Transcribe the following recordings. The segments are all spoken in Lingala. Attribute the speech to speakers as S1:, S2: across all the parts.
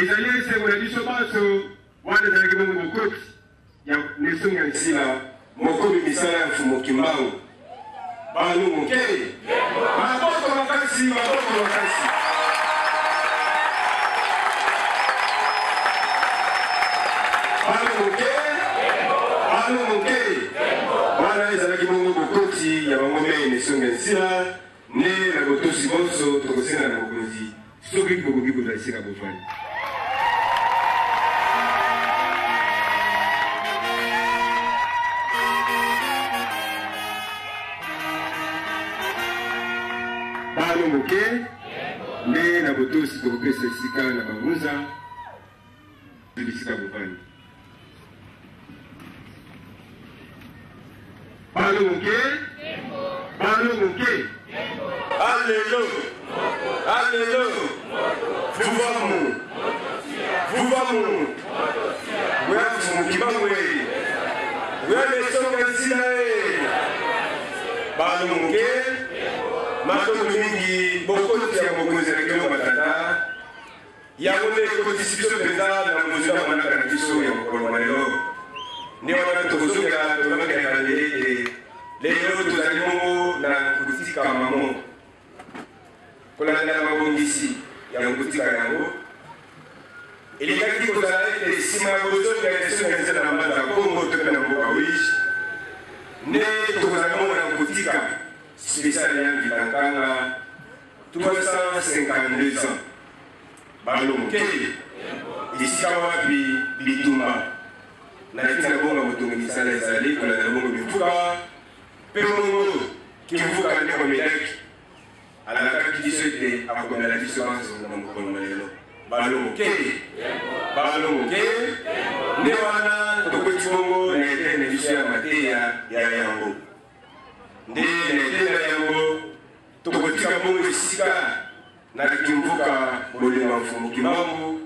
S1: ezali esengo na biso baso wana ezalaki bongo mokoti ya Nelson Nyansila mokomi misala ya mfumu Kimbangu balu moke maboko makasi balu moke wana ezalaki bongo mokoti ya bangome Nelson Nyansila ne na botosi bonso tokosenga na mokonzi soki bokoki kozala esika bofani balo moke nde na botosi tokopesa esika na banguza bisika bofani balo moke Alléluia. Vuvamu. Mwafu Kimbangu. Nelson Nyansila. Balo moke. Matoko mingi bokoti ya mokonzi na kilo matata. Yango ne koti sibiso penza na muzika mwana kana biso ya mokolo malelo. Ni wana tokozoka tolomaka ya kalele. Lelo tozali bongo na kutika mamo. Kolanda mabongisi ya kutika yango. Elikaki kozala ete sima bozo ya Nelson Nyansila na mbanza Kongo tope na mboka wish. Ne tokozala bongo na kutika spécial yang Kitankanga 352 ans. Balo moke isika wapi bitumba. Na tina bonga motongo misala ezali kolanda bongo bifuka. Pemongo kimvuka ndeko mileki alakaki biso ete akomela biso banso na mokolo malelo balo moke nde wana tokoti bongo na etene biso ya mateya ya yango nde na etene ya yango tokotika bongo esika na kimvuka bolingo mfumu Kimbangu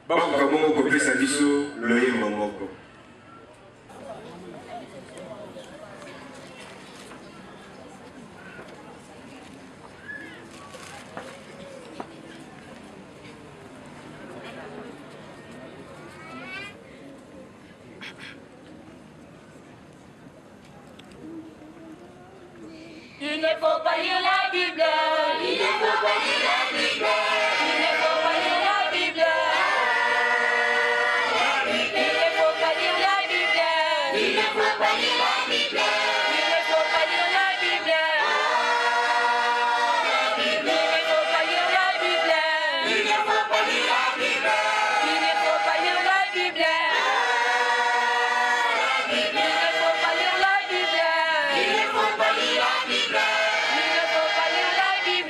S1: bakoka bongo kopesa biso loyembo moko.
S2: Il ne faut pas lire la Bible. Il ne faut pas lire la Bible. Il ne faut pas lire la Bible. Il ne faut pas lire la Bible. Il ne faut pas lire la Bible. Il ne faut pas lire la Bible. Il ne faut pas lire la Bible. Il ne faut pas lire la Bible. Il ne faut pas lire la Bible. Il ne faut pas lire la Bible. Il ne faut pas lire la Bible.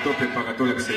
S1: Tope para todo el que
S2: la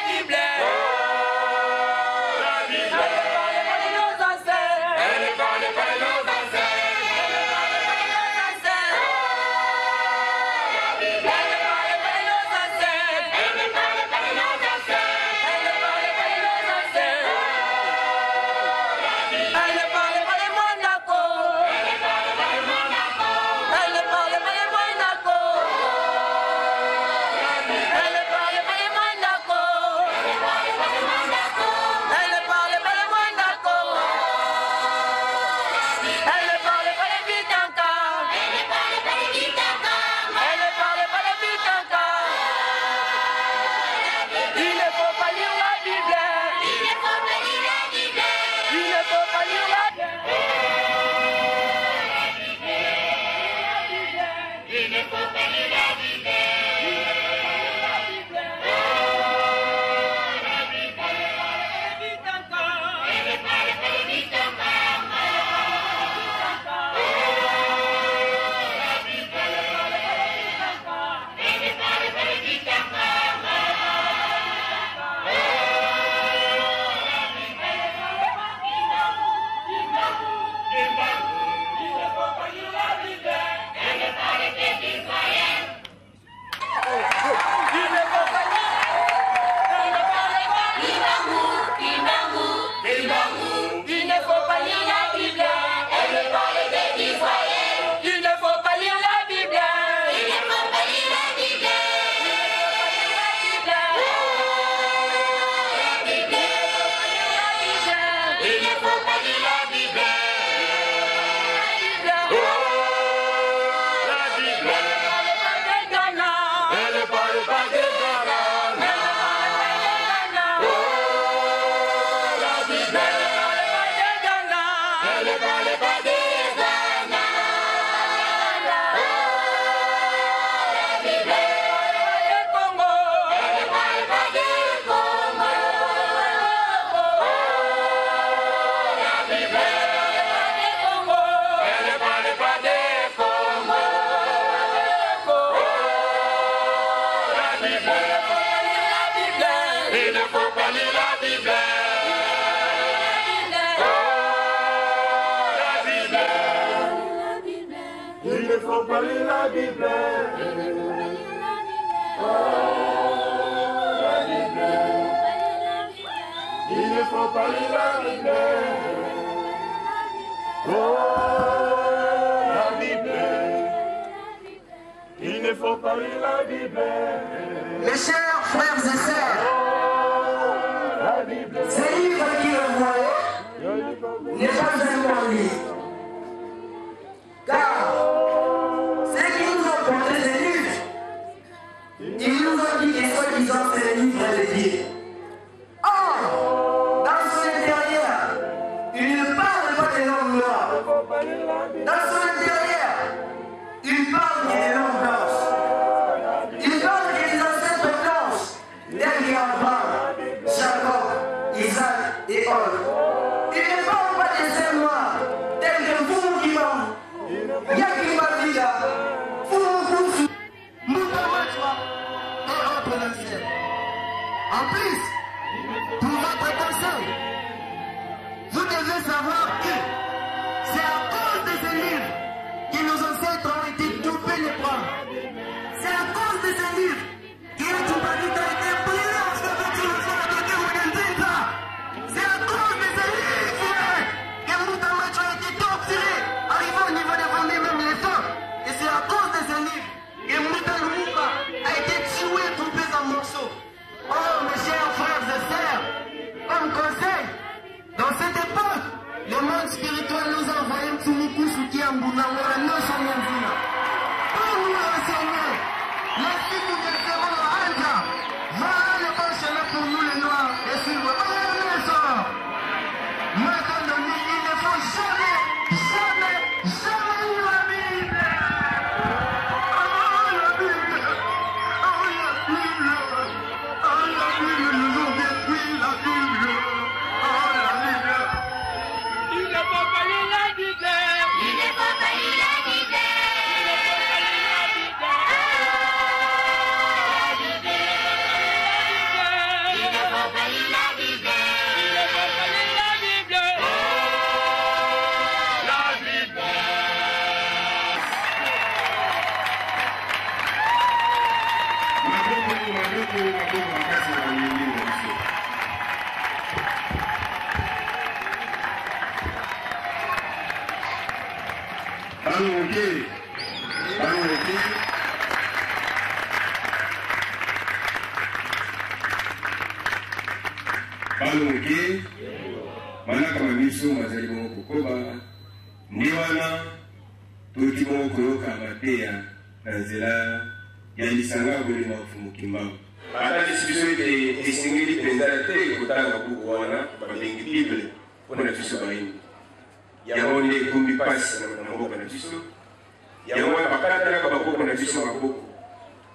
S2: Bible.
S3: Mes chers frères et sœurs, ce livre qui est envoyé n'est pas seulement un livre. Car ceux qui nous ont porté ces livres, ils nous ont dit que soi-disant c'est le livre de Dieu. Or, dans son intérieur, il ne parle pas des langues noires. Dans son intérieur, il parle des langues blanches. Il parle des ancêtres blanches, tels qu'Abraham, Jacob, Isaac et Ol. Il ne parle pas des êtres noirs, tels que Foumoukiman, Yakimabida, Foumoukousou, Moutamatwa et autres anciens. En plus, pour votre conseil, vous devez savoir que c'est à cause de ces livres que nos ancêtres ont été dopés les bras. C'est à cause de ces livres que Tubalita a été brûlé en ce moment. C'est à cause de ces livres que Moutamacho a été torturé, arrivant au niveau de Vendée, même les femmes. Et c'est à cause de ces livres que Mouta Lumumba a été tué, coupé en morceaux. Oh, mes chers frères et sœurs, comme conseil, dans cette époque, le monde spirituel nous a envoyé Mtsumukusu qui a Mbunangora, nous sommes Mbuna. Pour nous enseigner, les filles nous déferons à Anja. Voilà le bon chemin pour nous les Noirs. Et suivre, maintenant, il ne faut jamais lire la Bible. Oh, la Bible. Oh, la Bible. Oh, la Bible. Nous ont détruit la Bible. Oh, la Bible.
S2: Il ne faut pas lire la Bible. Il ne faut pas lire la Bible. Il ne faut pas lire la Bible. Il ne faut pas lire la Bible. La Bible.
S1: Balonge, manaka mamiso mazali bongo kokoba, ndiwana, toti bongo koyoka mateya, na nzela, ya lisanga boli mafumu kimbangu. Batali sibiso ete esingeli penza te kotanga buku wana, babengi Bible, pona fiso baini. yango nde ekumbi mpasi na mboka na biso yango wana bakatalaka bakoko na biso maboko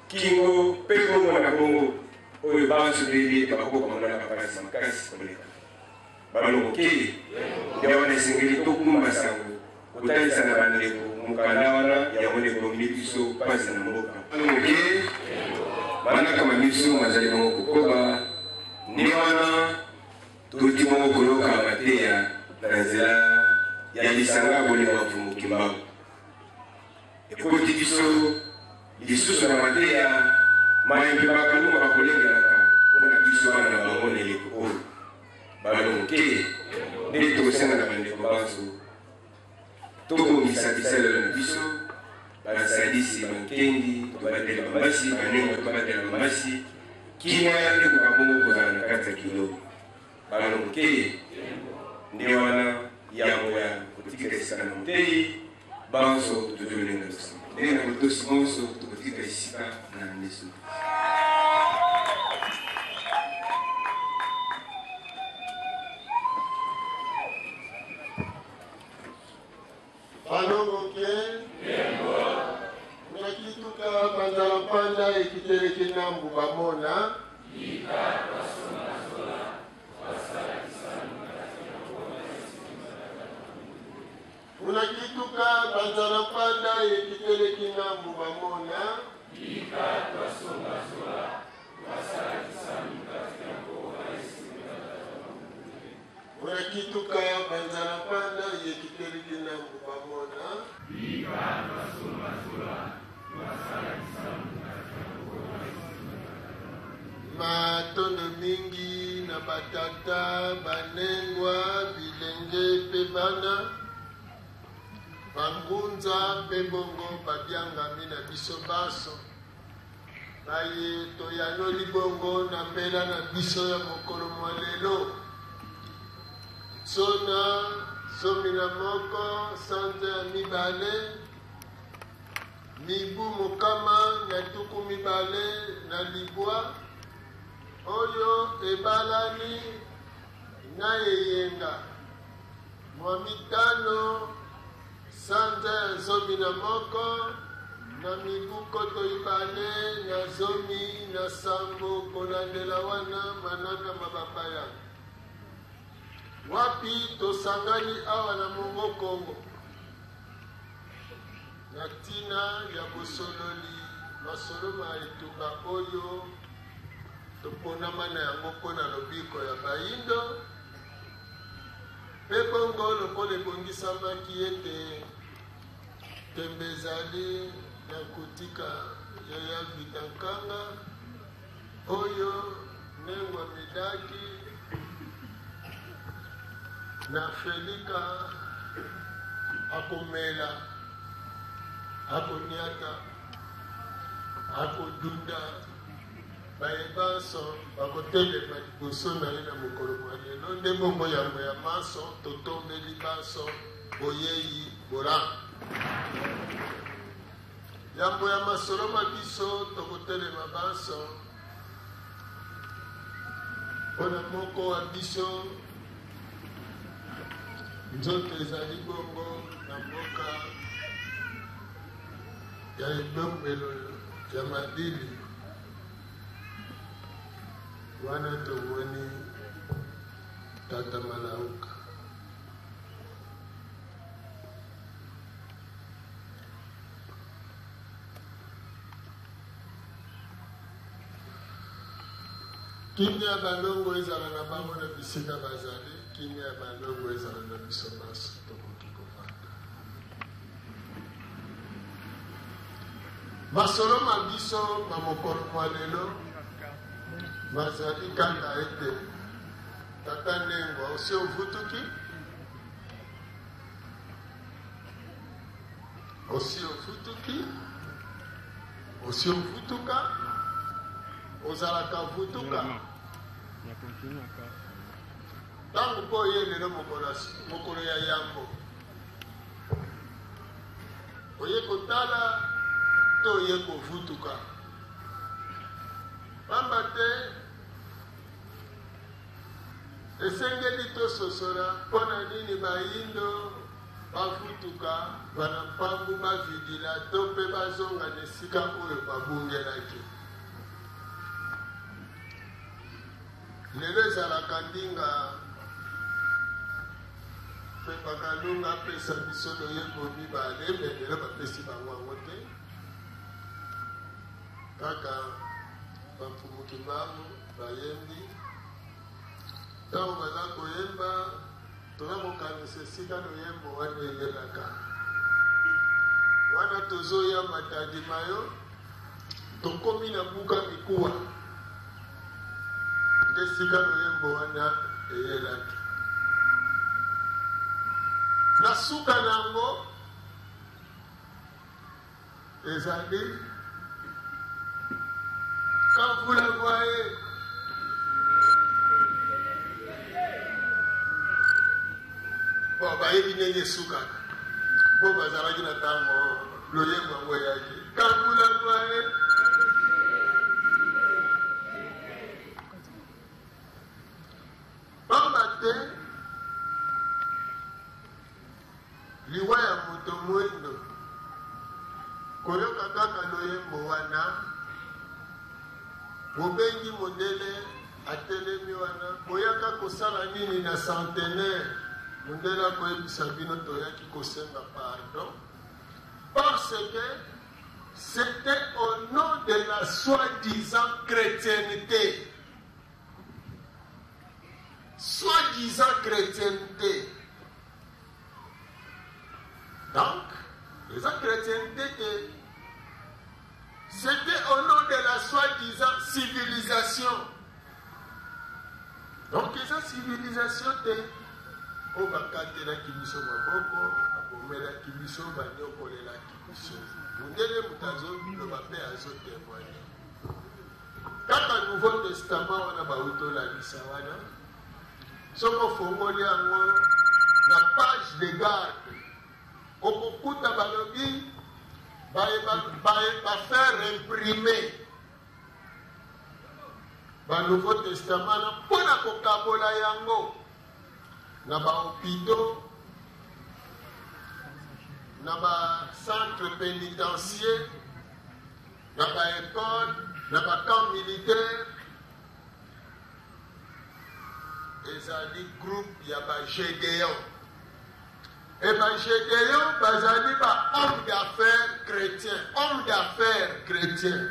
S1: kingo mpe bongo na bongo oyo banso bebi ete bakoko bamonaka mpasi makasi koleka balongoke nde wana esengeli tokumba sango kotalisa na bandeko mokanda wana yango nde ekombi biso mpasi na mboka balongoke banakama biso mazali bongo kokoba nde wana toti bongo koloka mateya na nzela ya lisanga bolingo mafumuki mbango ekoti biso lisusu na mateya maye mpe bakalunga bakolengelaka mpona biso wana na bango na eleko oyo balongoke nde tokosenga na bandeko banso tobongisa bisalelo na biso basalisi bankendi tobatela bambasi banengo tobatela bambasi kimia ekoka bongo kozala na kati ya kilo balongoke nde wana yango ya kotika esika na motei banso tozolenga tosanga ndenge na kotosi bonso tokotika esika na miso
S4: balongoke nakituka panzala mpanda ekiteleki nambu bamona unakituka panzala mpanda ekiteleki nambu bamona unakituka panzala mpanda ekiteleki nambu bamona matondo mingi na batata banengwa bilenge pe bana bangunza mpe bongo babyangami na biso baso baye toyanoli bongo na mbela na biso ya mokolo mwa lelo sona somi na moko sanza ya mibale mibu mokama na tuku mibale na libwa oyo ebalani na eyenga mwa mitano sanza ya zomi na moko na mibu koto ibale na zomi na sambo kolandela wana manaka mabapaya wapi tosangani awa na mongo kongo na tina ya bosololi masoloma etuba oyo toponama na yango mpona lobiko ya bayindo mpe bongo lokola ebongisamaki ete tembe ezali na kotika yaya vitankanga oyo nengwa midaki na felika akomela akoniata akodunda bayebanso bakotelema liboso na ye na mokolo mwa lelo nde bongo yango ya maso totombeli banso boyeyi bolanga yambo ya masoloma biso tokotelema banso mpona moko wa biso nzoto ezali bongo na mboka ya ebombelo ya madili wana tomoni tata malauka kimia ya balongo ezala na bango na bisika bazali kimia ya balongo ezala na biso baso tokoki kovanda masolo mabiso mamokolo mwa lelo bazali kaka ete tata ndengwa osi ovutuki osi ovutuka ozalaka vutuka ntango mpo oye lelo mokolo ya yambo oye kotala to oye kovutuka pamba te esengeli tososola mpo na nini bayindo bafutuka banapambu bavidila to mpe bazonga na esika oyo babungelaki. Lelo ezalaka ndinga mpe bakalunga apesa biso loyembo mibale me lelo bapesi bango yango te kaka bamfumuki mbangu bayembi ntango baza koyemba toza kokanisa esika loyembo wana eyelaka wana tozoya matadima yo tokomi na buka mikuwa nde esika loyembo wana eyelaki na suka nango ezali quand vous la voyez bon bayebi ndenge esukaka mpo bazalaki na ntango loyembo yango eyaki quand vous la voyez pamba te liwa ya moto mwindo koyoka kaka loyembo wana bobengi mondele atelemi wana boyaka kosala nini na centenaire mondele akoyebisa bino toyaki kosenga pardon parce que c'était au nom de la soi-disant chrétienté. Soi-disant chrétienté. Donc, les chrétienté, c'était au nom de la soi-disant civilisation. Donc, les civilisation, au bakate la kibiso maboko, abomela kibiso banyokole la kibiso. Mundele mutazo le bape azo témoigner. Quand le Nouveau Testament on a bauto la bisawana, soko fongoli yango na page de garde. Okokuta balobi ba faire imprimer ba Nouveau Testament na pona kokabola yango na ba hôpitaux na ba centre pénitentiaire na ba école na ba camp militaire ezali groupe ya ba Gédéon. Et ben Gédéon bazali ba homme d'affaires chrétien, homme d'affaires chrétien.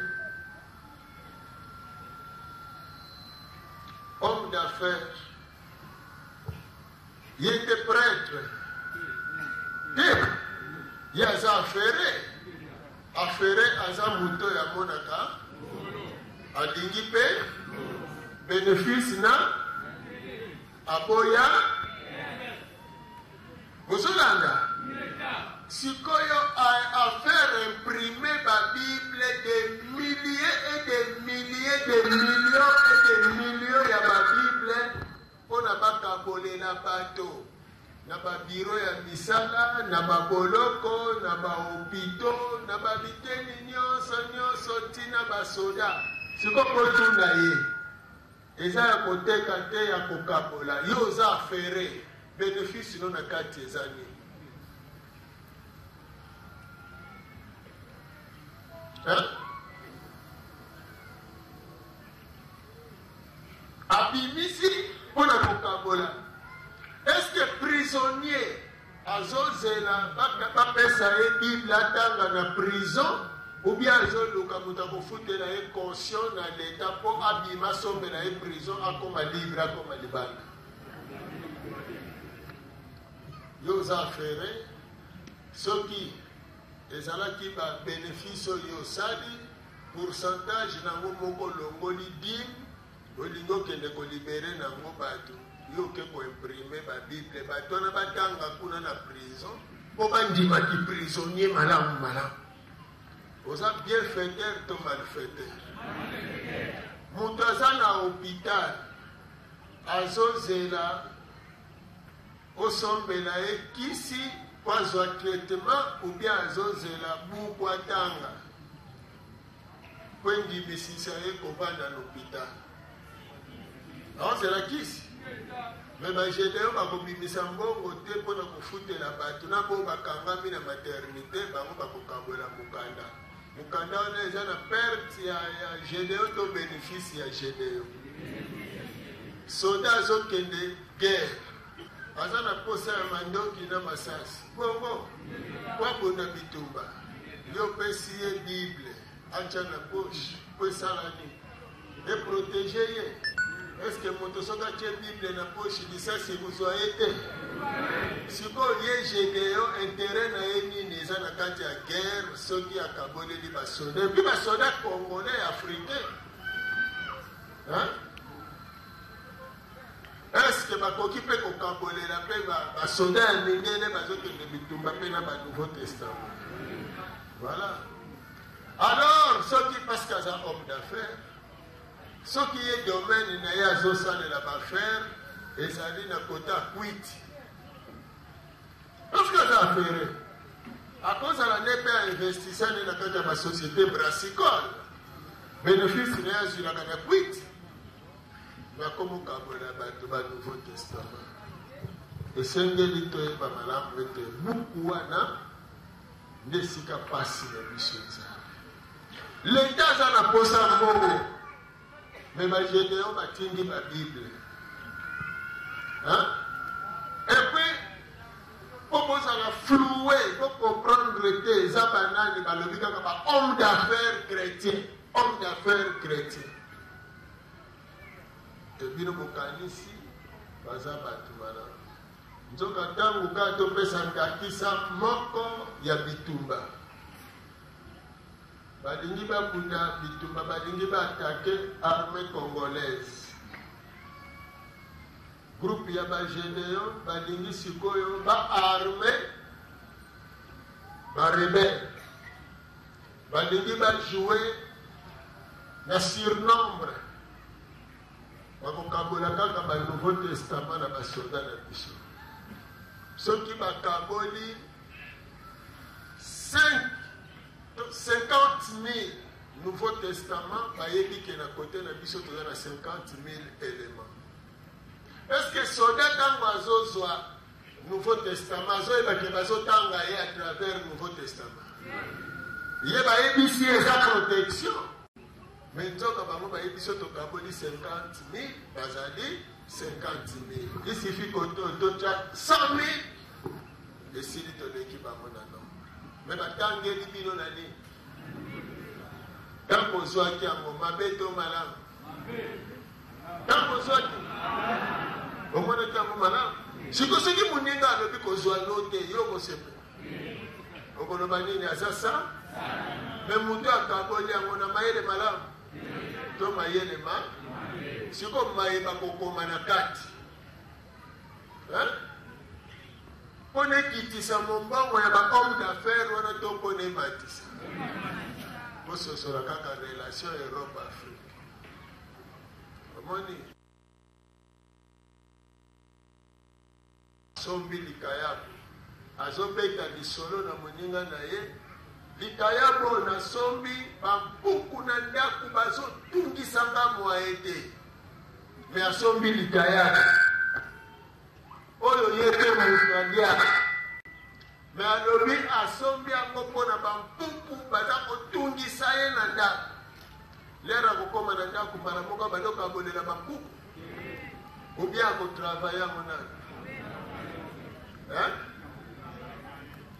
S4: Homme d'affaires. Il était prêtre. Il y a ça affairé à ça mouton ya monaka. Adingi pe bénéfice na aboya. Bozolanda. Sikoyo a faire imprimer la Bible des milliers et des milliers de millions et des millions ya la Bible pour na bakabole na bato na ba bureau ya misala na ba boloko na ba hôpitaux na ba biteni nyonso tina ba soda sikoko tuna ye eza ya koteka te ya kokabola yo za affaire bénéfice non na kati ezani abimisi pour la kokabola. Est-ce que prisonnier azozela bapesa ye Bible atanga na prison ou bien azoluka mutu akofutela ye caution na leta mpo abima sombela ye prison akoma libre akoma libanda yo oza affaire soki ezalaki babénéfice oyo osali pourcentage nango moko longoli dime olingi okende kolibere nango bato yo oke koimprime babible bato wana batanga kuna na prison mpo bandimaki prisonnier malamu malamu oza bienfaiteur to malfaiteur moto aza na hôpital azozela osombela ye kisi po azwa traitement ou bien azozela buku atanga po endimisisa ye kovanda na hôpital azozela kisi Mais ma généo bakobimisa mbongo te mpona kofutela bato na bo bakangami na maternité bango bakokambola mokanda. Mokanda wana eza na perte ya généo to bénéfice ya généo. Soda azokende guerre aza na posa ya mandoki na masasi bongo wabona bitumba yo pesi ye Bible acha na poche po esala nini eprotege ye. Est-ce que moto soka tie Bible na poche lisasi ekozwa ye te? Sikoyo ye Gédéon intérêt na ye nini eza na kati ya guerre soki akaboleli basoda epi basoda congolais africain est-ce que bakoki mpe kokambolela mpe basoda ya mindele bazokende bitumba mpe na Nouveau Testament? Voilà. Alors soki parce que aza homme d'affaires soki ye domaine na ye azosalela baaffaire ezali na kota kwiti parce que aza affaire akozala nde mpe ainvestisa nde na kati ya basociété brassicole bénéfice na ye azwilaka na kwiti bakomokambola bato ba Nouveau Testament. Esengeli toyeba malamu ete buku wana nde esika pasi na biso ezali. Leta aza na posa mbongo me bagénéon batindi babible epuis po bozala floue po comprendre te eza banani balobi kaka ba homme d'affaires chrétien. Homme d'affaires chrétien ebino bokanisi baza bato malamu nzoka ntango kaka topesa ndakisa moko ya bitumba balingi bakunda bitumba balingi baatake armée congolaise groupe ya bagénéon balingi sikoyo baarme barebele balingi bajoue na surnombre bakokambola kaka ba Nouveau Testament na basoda na biso soki bakamboli 50,000 Nouveau Testament bayebi ke na kote na biso toza na 50,000 éléments. Est-ce que soda ntango azozwa Nouveau Testament azoyeba ke bazotanga ye à travers Nouveau Testament ye bayebisi eza protection? Mais nzoka bango bayebi so tokamboli 50,000 bazali 50,000. Il suffit kotocha 100,000 esili toleki bango na nombre. Mais batangeli bino na nini? Tango ozwaki yango mabe to malamu? Tango ozwaki omonaki yango malamu? Sikosoki moninga alobi kozwa no te yo kosepa okoloba nini aza sa? Mais moto akamboli yango na mayele malamu to mayele ma siko mayeba kokoma na kati pone kitisa mombongo ya ba homme d'affaires wana to pone matisa bososola kaka relation Europe Afrique omoni sombi likayabo azobeta lisolo na moninga na ye likayabo na sombi bampuku na ndaku bazotungisanga mwaye te me asombi likayabo oyo ye te moaustralia me alobi asombi yango mpona bampuku baza kotungisa ye na ndaku lera kokoma na ndaku mbala moko bazokambolela bampuku ubia akotravaye yango nani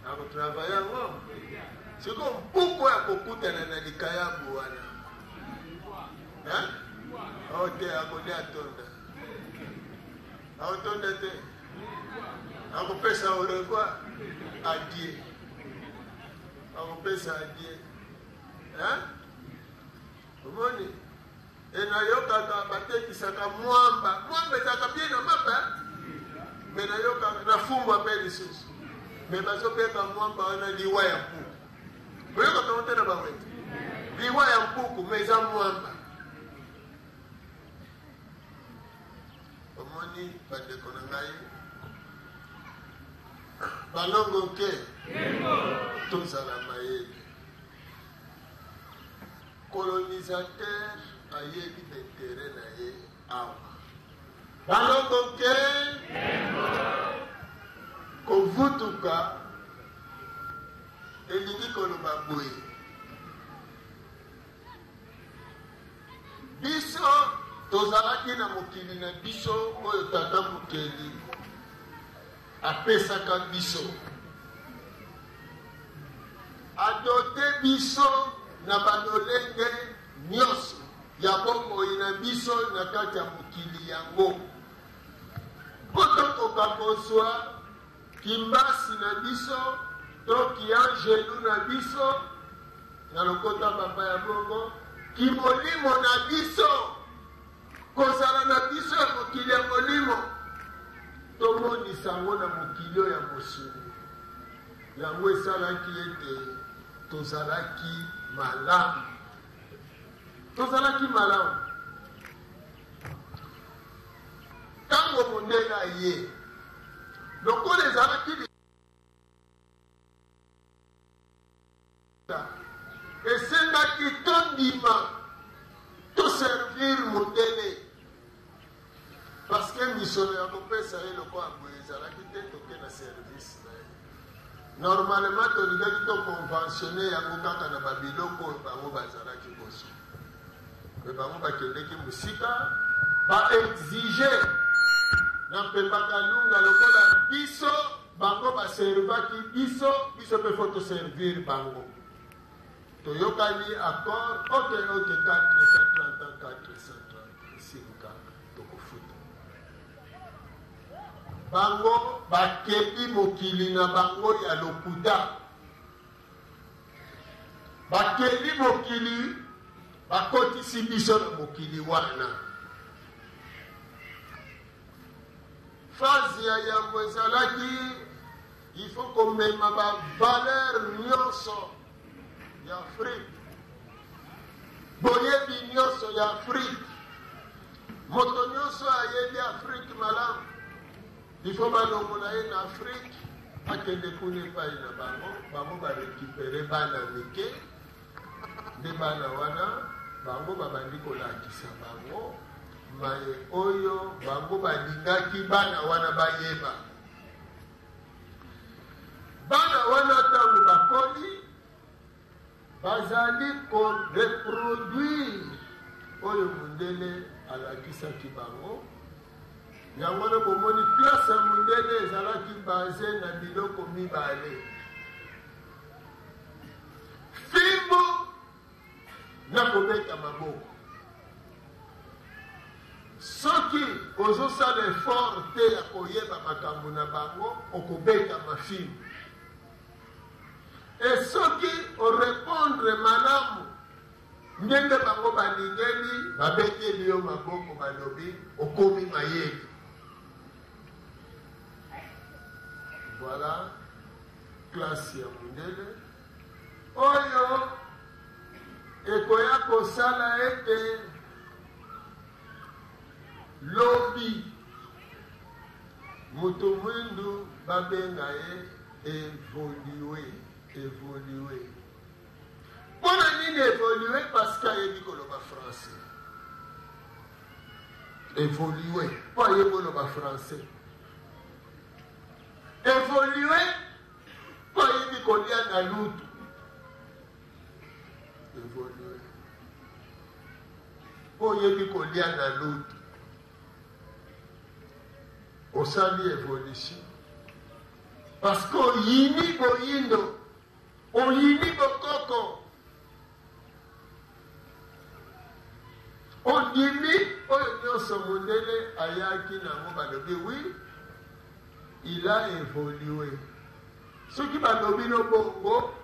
S4: akotravaye yango siko mpuku ya kokutana na likayabo wana ote akoli atonda aotonda te akopesa orevoir adie akopesa adie omoni enayokaka batekisaka mwamba ezaka bie na mapa me nayokaka nafumbwa mpe lisusu me bazobeka mwamba wana liwa ya mpuku oyoka tongo te na bawete liwa ya mpuku me eza mwamba omoni bandeko na ngai balongo ke tozala mayele colonisateur ayebi b'intérêt na ye awa baloko ke kovutuka elingi koloba boye biso tozalaki na mokili na biso oyo tata mokeli apesaka biso adote biso na balolenge nyonso ya bomoi na biso na kati ya mokili yango mpo tokoka kozwa kimbasi na biso to kiangelu na biso na lokota papa ya bongo kimolimo na biso kozala na biso ya mokili ya molimo tomonisa yango na mokili oyo ya mosuni yango esalaki ete tozalaki malamu ntango mondele aye lokola ezalaki esengaki tondima toservir mondele parceke misono ya kopesa ye lokola boye ezalaki te toke na service na ye normalement tolingaki toconventionne yango kaka na babiloko oyo bango bazalaki koso me bango bakendeki mosika baexige na mpembaka lunga lokola biso bango baservaki biso mpe fo toservir bango toyokani accord oke 435 tokofuta bango bakebi mokili na bango ya lokuta bakeli mokili bakotisi biso na mokili wana fazi ya yango ezalaki ifo komema bavaler nyonso ya afrique boyebi nyonso ya afrique moto nyonso ayebi afrique malamu ifo balongola ye na afrique akende kuna epai na bango barekipere bana mike nde bana wana bango babandi kolakisa bango maye oyo bango balingaki bana wana bayeba bana wana ntango bakoli bazali koreproduire oyo mondele alakisaki bango yango wana bomoni klase ya mondele ezalaki base na biloko mibale fimbo na kobeta maboko soki ozosala effort te ya koyeba makambo na bango okobeta mafimbo e soki orépondre malamu ndenge bango balingeli babeteli yo maboko balobi okomi mayeli voilà klase ya mondele oyo ekoya kosala ete lobi moto mwindu babenga ye évoluer mpona nini évoluer parce que ayebi koloba français évoluer mpo ayebi koloba français évoluer mpo ayebi kolia na lutu évoluer mpo oyebi kolia na lutu osali évolution parce que oyini boyindo oyini bokoko ondimi oyo nyonso mondele ayaki nango balobi oui il a évolué soki balobi no bongo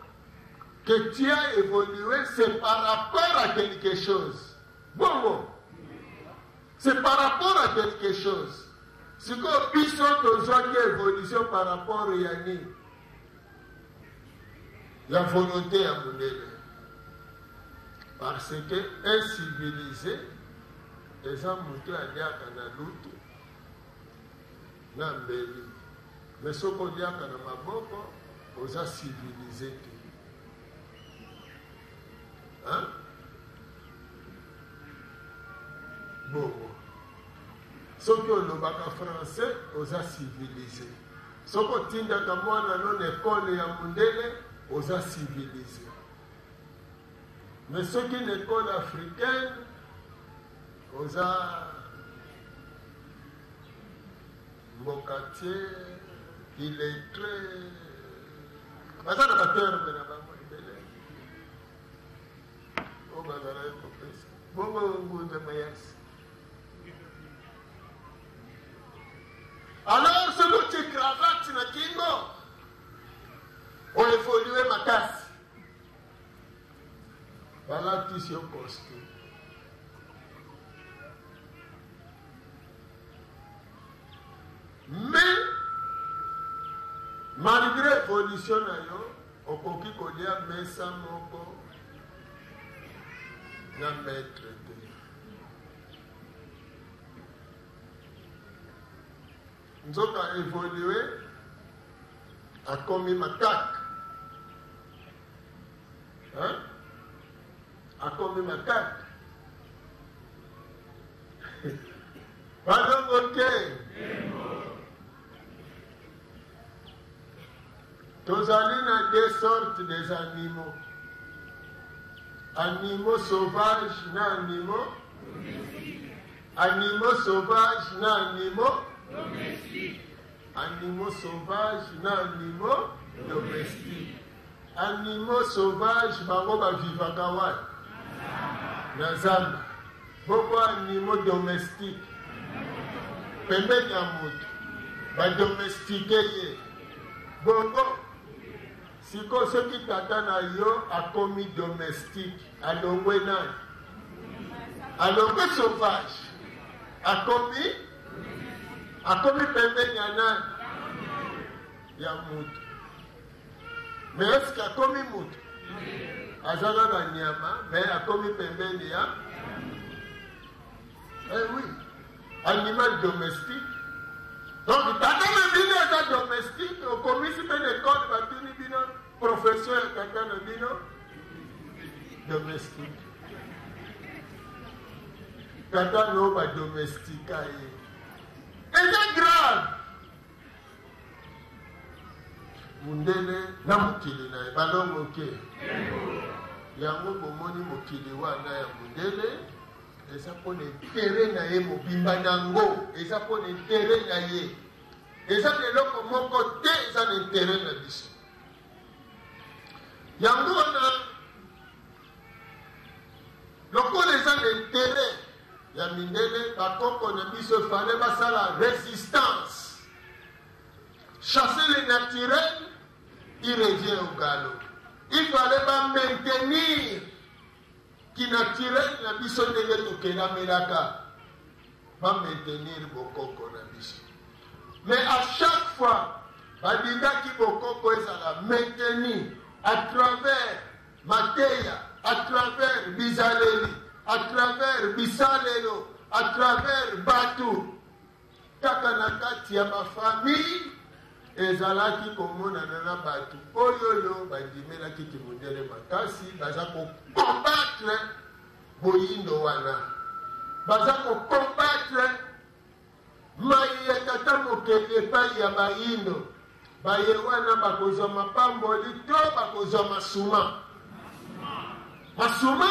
S4: que tu as évolué c'est par rapport à quelque chose bongo c'est par rapport à quelque chose sikoyo biso tozwaki évolution par rapport ya nini la volonté ya mondele parce que incivilisé eza moto aliaka na lutu na mbeli mais soki oliaka na maboko oza civilisé te bongo soki olobaka français oza civilisé. Soki otindaka mwana non ekole ya mundele oza civilisé. Mais soki une école africaine oza mbokatier illettré baza na baterme na bango ebele o bazala ekopesa bongo ngunze mayasi. Alors soki otie cravate na kingo oevolue makasi balatisi yo costume. Mais malgré l'évolution na yo okoki kolia mesa moko na maître te. Nzoka évolué akomi makaka. Hein? Akomi makaka. Pardon, ok. Tozali na deux sortes des animaux. Animaux sauvages na animaux. Animaux sauvages na animaux. Animaux sauvages na animaux domestiques. Animaux sauvages bango bavivaka wapi? Na zamba. Boko animaux domestiques. Pembeni ya mutu. Badomestike ye. Bongo. Siko soki tata na yo akomi domestique. Alongwe nani? Alongwe sauvage. Akomi pembeni ya nani? Ya mutu. Mais est-ce qu'akomi mutu? Azala na nyama, mais akomi pembeni ya? Eh oui. Animal domestique. Donc, tata na bino eza domestique, okomisi pe l'école batuni bino, professeur tata na bino, domestique. Tata no ba domestique aye. Eza grave. Mundele na mokili na ye, balongo ke. Yango bomoni mokili wana ya mundele, eza pona etere na ye mobimba nango, eza pona etere na ye. Eza eloko moko te, eza na etere na biso. Yango wana, lokola eza na etere ya mindele, bakoko na biso fale basala résistance. Chasser le naturel, il revient au galop. Il fallait pas maintenir qui naturel na biso ndenge tokela melaka. Pas maintenir bokoko na biso. Mais à chaque fois, badinga ki bokoko ezala maintenir à travers mateya, à travers bizaleli, à travers bisalelo, à travers batu. Kaka na kati ya mafamille ezalaki komonana na batu oyoyo bandimelaki kimundele makasi baza kokombattre boyindo wana, baza kokombattre mai ya tata mokili epai ya bayindo, baye wana bakozwa mapamboli to bakozwa masuma. Masuma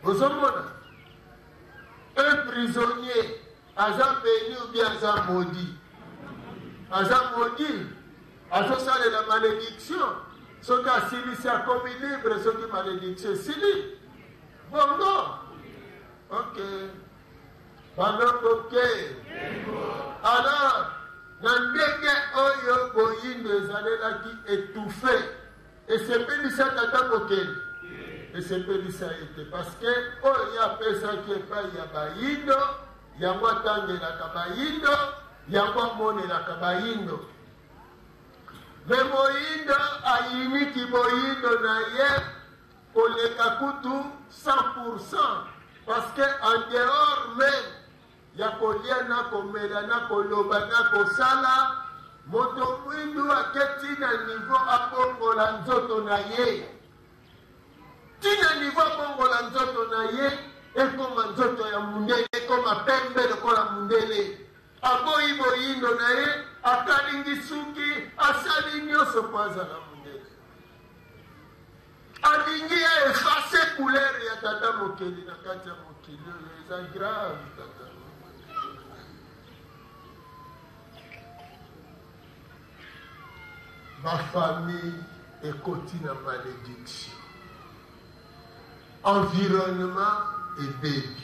S4: ozomona un prisonnier aza béni ou bien aza maudit. Aza maudit, azosala la malédiction. Soki asilisi akomi libre, soki malédiction esili. Bongo. Ok. Bandoko ok. Alors, na ndenge oyo boyindo ezalelaki étouffé. Esepelisa tata mokeli. Esepelisa ete. Parce que oyo apesaki epai ya bayindo, yango atangelaka bayindo, yango amonelaka bayindo. Me moyindo ayiniki boyindo na ye koleka kutu 100%. Parce que en dehors même ya kolia na komela na koloba na kosala, moto mwindu aketi na niveau abongola nzoto na ye. Tina niveau abongola nzoto na ye, ekoma nzoto ya mundele ekoma pembe lokola mundele aboyi boyindo na ye akalingi suki asali nyonso mpo azala mundele alingi ya efase couleur ya tata mokeli na kati ya mokili oyo eza grave tata bafamille ekoti na malédiction environnement ebebi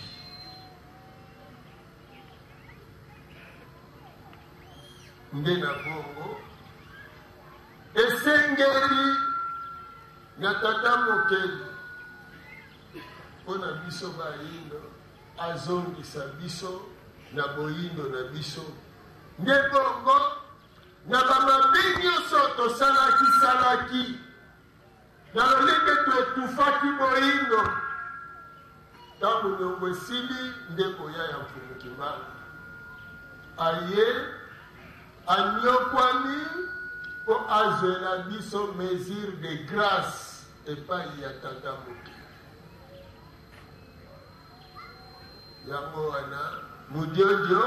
S4: nde na bongo esengeli na tata mokeli mpo na biso bayindo azongisa biso na boyindo na biso nde bongo na bamabe nyonso tosalaki na lolenge toetufaki boyindo ntango nyongo esili nde koya ya mfumukimana aye anyokwani mpo azwela biso mesure de grâce epai ya tata moke yango wana mudiodio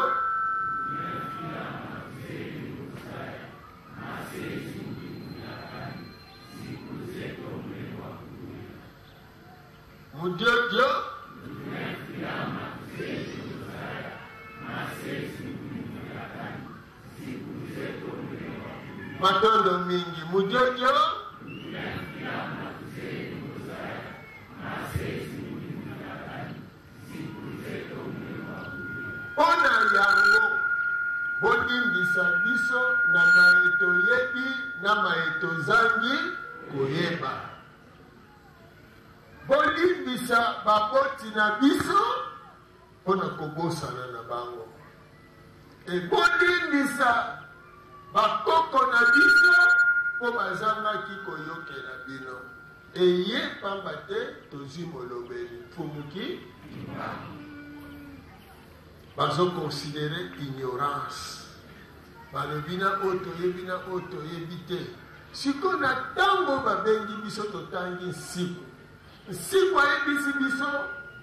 S4: mudiodio matondo mingi mudiodio mpona yango bolimbisa biso na maeto yebi na maeto zangi koyeba bolimbisa baboti na biso mpona kobosana na bango ebolimbisa bakoko na biso mpo bazangaki koyokela bino eye pamba te tozwi molobeli mfumuki bazokonsidere ignorance balobi na oyo toyebi na oyo toyebi te sikoyo na ntango babengi biso totangi nsiku nsiku ayebisi biso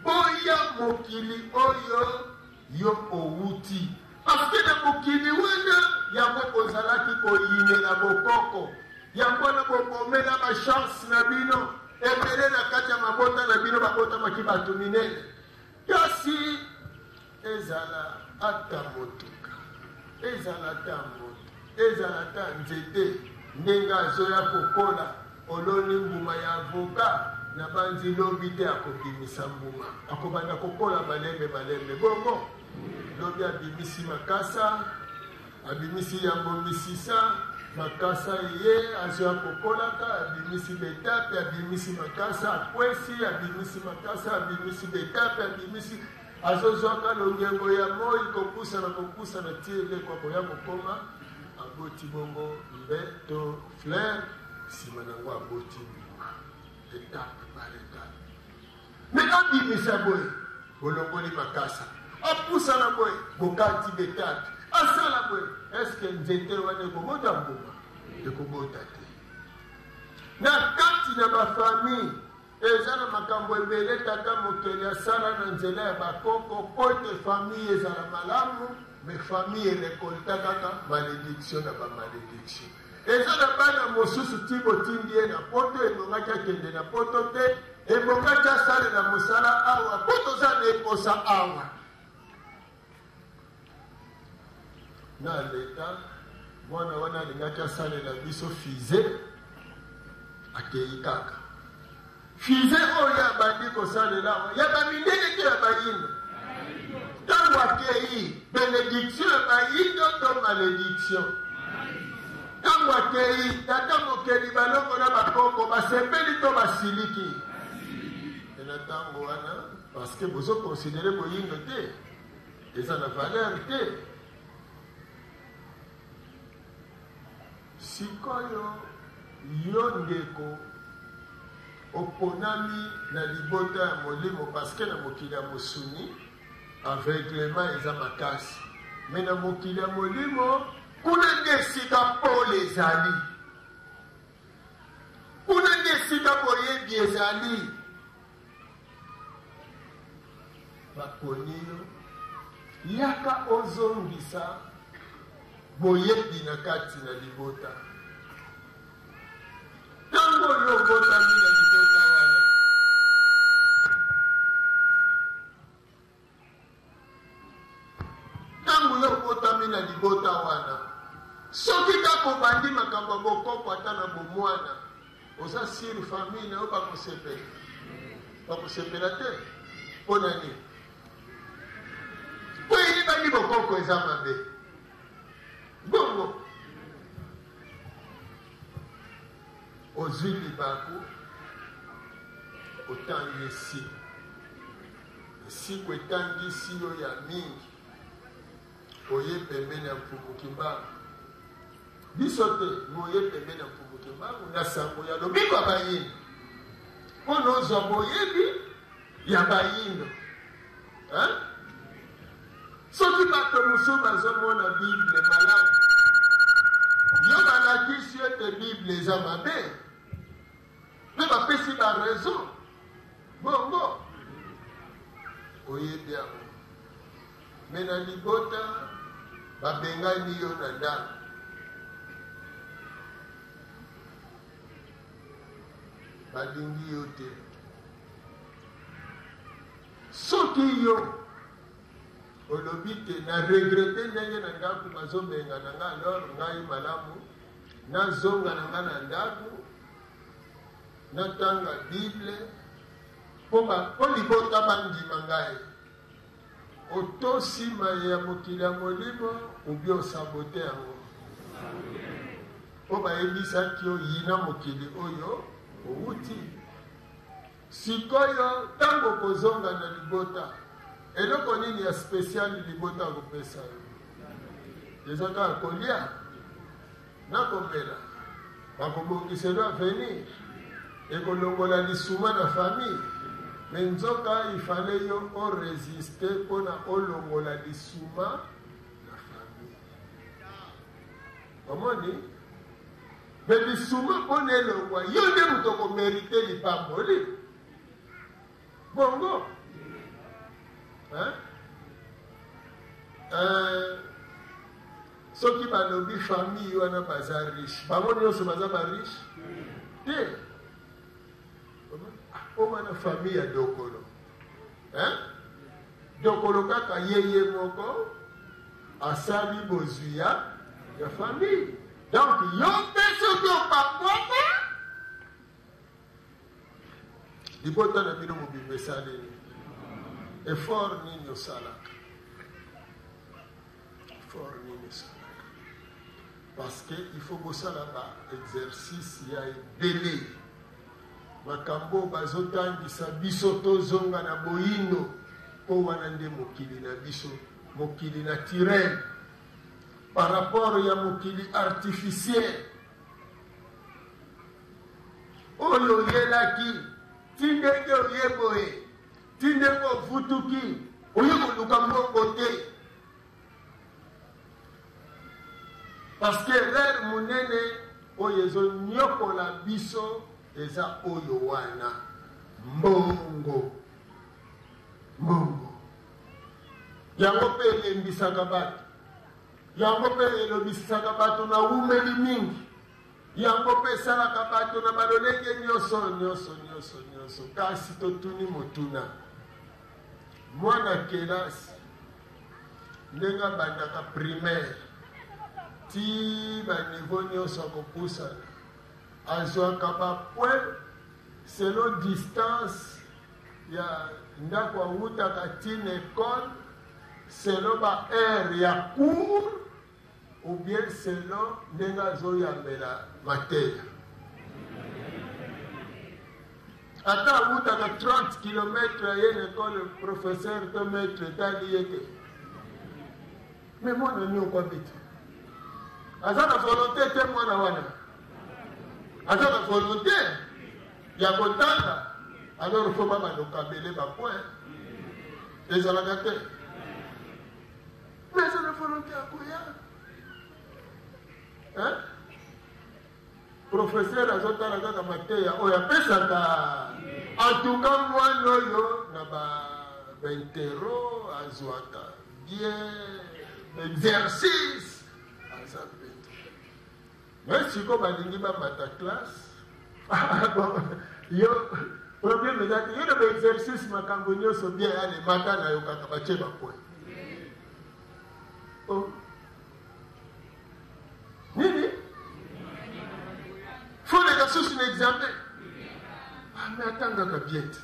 S4: boya mokili oyo yo owuti paske na mokili wana yango bozalaki koyinela bokoko yango wana bobomela bachanse na bino ebele na kati ya mabota na bino babotamaki bato minene kasi ezala ata motuka ezala ata moto ezala ata nzete ndenge azoya kokola oloni mbuma ya avoka na banzi lobi te akobimisa mbuma akobanda kokola malembe bongo lobi abimisi makasa abimisi yango misisa makasa ye azoya kokolaka abimisi betape abimisi makasa akwesi abimisi makasa abimisi betape abimisi azozwaka longengo ya moi kopusana tie elekwa koya kokoma aboti bongo mbeto fleur nsima nango aboti mbuma etape par etape me abimisa boye bolongoli makasa apusana boye bokati betape asala boye eske nzete wana ekobota mbuma ekobota te na kati na bafamille eza na makambo ebele tata mokeli asala na nzela ya bakoko po ete famille ezala malamu me famille erekolta kaka malédiction na bamalédiction eza na bana mosusu ti botindi ye na poto ebongaki akende na poto te ebongaki asalela mosala awa po toza na eposa awa na leta mwana wana alingaki asalela biso fize akei kaka fize oyo abandi kosalela awa ya bamindele te ya bayindo ntango akei benediction ya bayindo to malédiction ntango akei tata mokeli balongo na bakoko basepeli to basiliki ena ntango wana parceke bozokonsidere boyindo te eza na valeur te sikoyo yo ndeko oponami na libota ya molimo parceke na mokili ya mosuni aveuglement eza makasi me na mokili ya molimo kuna nde esika pole ezali kuna nde esika boyebi ezali bakoniyo yaka ozongisa boyebi na kati na libota ntango yo obotami na libota wana ntango yo obotami na libota wana soki kaka obandi makambo ya bokoko ata na bomwana oza siri famille na yo bakosepela te mpo na nini po eyebani bokoko eza mabe bongo ozwi libaku otangi esiko etangisi yo ya mingi oye pembeni ya mfumuki mbangu biso te moye pembeni ya mfumuki mbangu na sango ya lobiko ya bayindo mpo na ozwa boyebi ya bayindo soki bato mosusu bazomona bible malamu yo balakisi ete bible eza mabe mpe bapesi baraison bongo oyebi yango me na libota babengani yo na ndako balingi yo te soki yo olobi te na regrete ndenge na ndako bazobenga na nga alors ngai malamu nazonga na nga na ndako natanga bible mpo libota bandima ngai otosima ya mokili ya molimo obi osabote yango mpo bayebisaki yo yina mokili oyo outi sikoyo ntango kozonga na libota eloko nini ya spesiali libota kopesa yo eza kaka kolia na komela bakobongiselo avenir ekolongola lisuma na famille me nzoka ifale yo oresiste mpona olongola lisuma na famille omoni me lisuma mpona elongwa yo nde moto okomerite lipamboli bongo soki balobi famille wana baza riche bango nyonso baza bariche te omana famille ya dokolo dokolo kaka yeye moko asali bozwi ya famille donc yo mpe soki opangwama libota na bino mobimba esaleli effort nini osalaka parce que il faut bosala baexercice ya ebele makambo bazotangisa biso tozonga na boyindo mpo wana nde mokili na biso mokili naturel par rapport ya mokili artificiel oyo oyelaki tindenge oyeboye tindenge ofutuki oyo koluka mbongo te parce que rere monene oyo ezonyokola biso eza oyo wana mbongo yango mpe elembisaka bato yango mpe elobisaka bato na umeli mingi yango mpe esalaka bato na balolenge nyonso kasi totuni motuna mwana kelasi ndenge abandaka primaire ti baniveau nyonso akopusana azwaka bapoint selon distance ya ndako awutaka tina ekole selon baheure ya cour ou bien selon ndenge azoyambela mateya ata awutaka 30 km aye na ekole professeur to maître etali ye te me mwana ni okwabiti aza na volonté te mwana wana aza na volonté ya kotanga alors fo babalokabele bapoint ezalaka te mais aza na volonté ya koya professeur azotala kaka mateya oyo apesaka antuka mwana oyo na baintero azwaka bien exercice aza peto mais siko balingi bamata classe yo problème ezati yo na baexercice makambo nyonso bien alemaka na yo kaka batie bapoint nini faut leka susu na examen mais atangaka bien te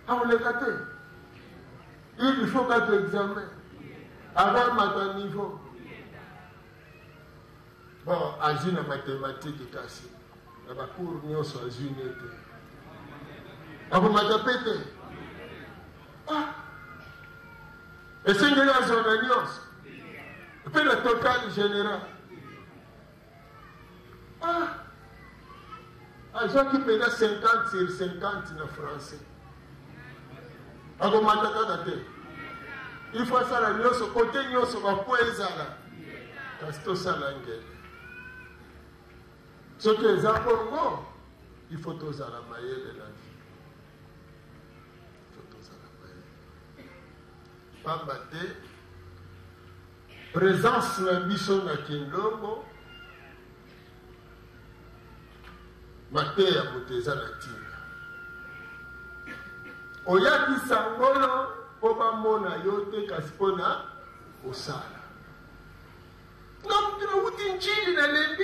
S4: aoleka te il faut kaka examen avant mata niveau bon azwi na mathématique kasi na bacours nyonso azwi nete akomata pe te esengeli azwa na nyonso mpe na total général azwaki mpena 50 sur 50 na français akomata kaka te il faut asala nyonso kote nyonso bapo ezala kasi tosala ngele soki eza bongo il faut tozala mayele na vie il faut tozala mayele pamba te présence na biso na kindongo mateya moto eza na ntina oyaki sangolo mpo bamona yo te kasi mpona kosala nga mutu nauti njili nalembi